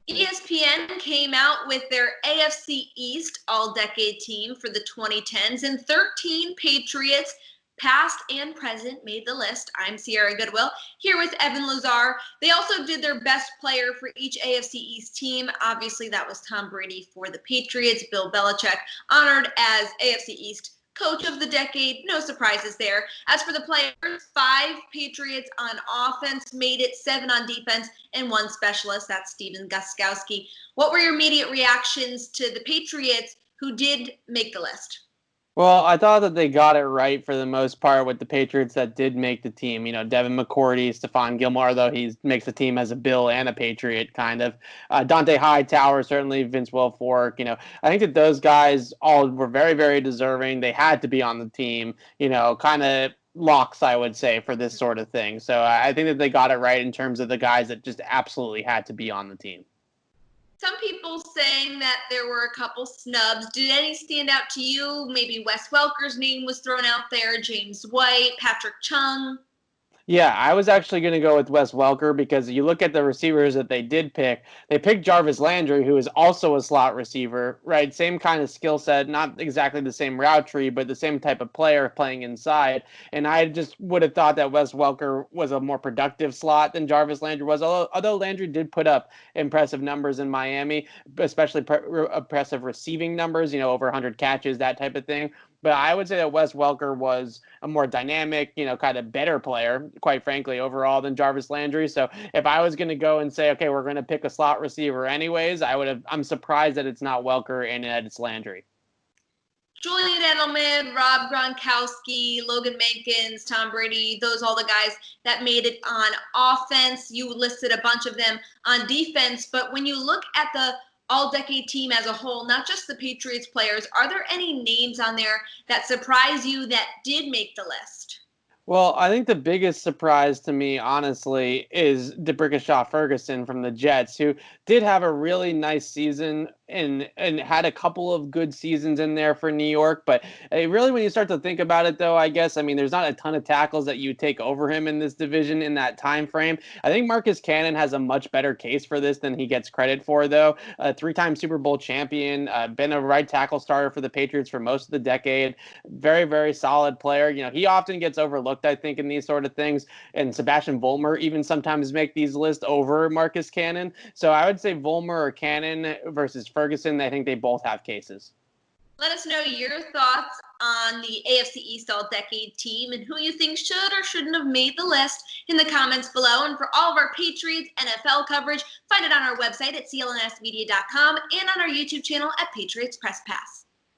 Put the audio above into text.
ESPN came out with their AFC East All-Decade team for the 2010s, and 13 Patriots, past and present, made the list. I'm Sierra Goodwill, here with Evan Lazar. They also did their best player for each AFC East team. Obviously, that was Tom Brady for the Patriots. Bill Belichick honored as AFC East Coach of the Decade. No surprises there. As for the players, 5 Patriots on offense made it, 7 on defense, and 1 specialist. That's Steven Gostkowski. What were your immediate reactions to the Patriots who did make the list? Well, I thought that they got it right for the most part with the Patriots that did make the team. You know, Devin, McCourty, Stephon, Gilmore, though he makes the team as a Bill and a Patriot, kind of. Donta, Hightower, certainly Vince Wilfork. You know, I think that those guys all were very, very deserving. They had to be on the team, you know, kind of locks, I would say, for this sort of thing. So I think that they got it right in terms of the guys that just absolutely had to be on the team. Some people saying that there were a couple snubs. Did any stand out to you? Maybe Wes Welker's name was thrown out there, James White, Patrick Chung. Yeah, I was actually going to go with Wes Welker because you look at the receivers that they did pick. They picked Jarvis Landry, who is also a slot receiver, right? Same kind of skill set, not exactly the same route tree, but the same type of player playing inside. And I just would have thought that Wes Welker was a more productive slot than Jarvis Landry was, although Landry did put up impressive numbers in Miami, especially impressive receiving numbers, you know, over 100 catches, that type of thing. But I would say that Wes Welker was a more dynamic, you know, kind of better player, quite frankly, overall than Jarvis Landry. So if I was going to go and say, okay, we're going to pick a slot receiver anyways, I'm surprised that it's not Welker and that it's Landry. Julian Edelman, Rob Gronkowski, Logan Mankins, Tom Brady, those all the guys that made it on offense. You listed a bunch of them on defense, but when you look at the all-decade team as a whole, not just the Patriots players, are there any names on there that surprise you that did make the list? Well, I think the biggest surprise to me, honestly, is D'Brickashaw Ferguson from the Jets, who did have a really nice season and had a couple of good seasons in there for New York. But really, when you start to think about it, though, I guess, I mean, there's not a ton of tackles that you take over him in this division in that time frame. I think Marcus Cannon has a much better case for this than he gets credit for, though. A 3-time Super Bowl champion, been a right tackle starter for the Patriots for most of the decade. Very, very solid player. You know, he often gets overlooked, I think, in these sort of things. And Sebastian Vollmer even sometimes make these lists over Marcus Cannon. So I would say Vollmer or Cannon versus Ferguson. I think they both have cases. Let us know your thoughts on the AFC East All-Decade team and who you think should or shouldn't have made the list in the comments below. And for all of our Patriots NFL coverage, find it on our website at clnsmedia.com and on our YouTube channel at Patriots Press Pass.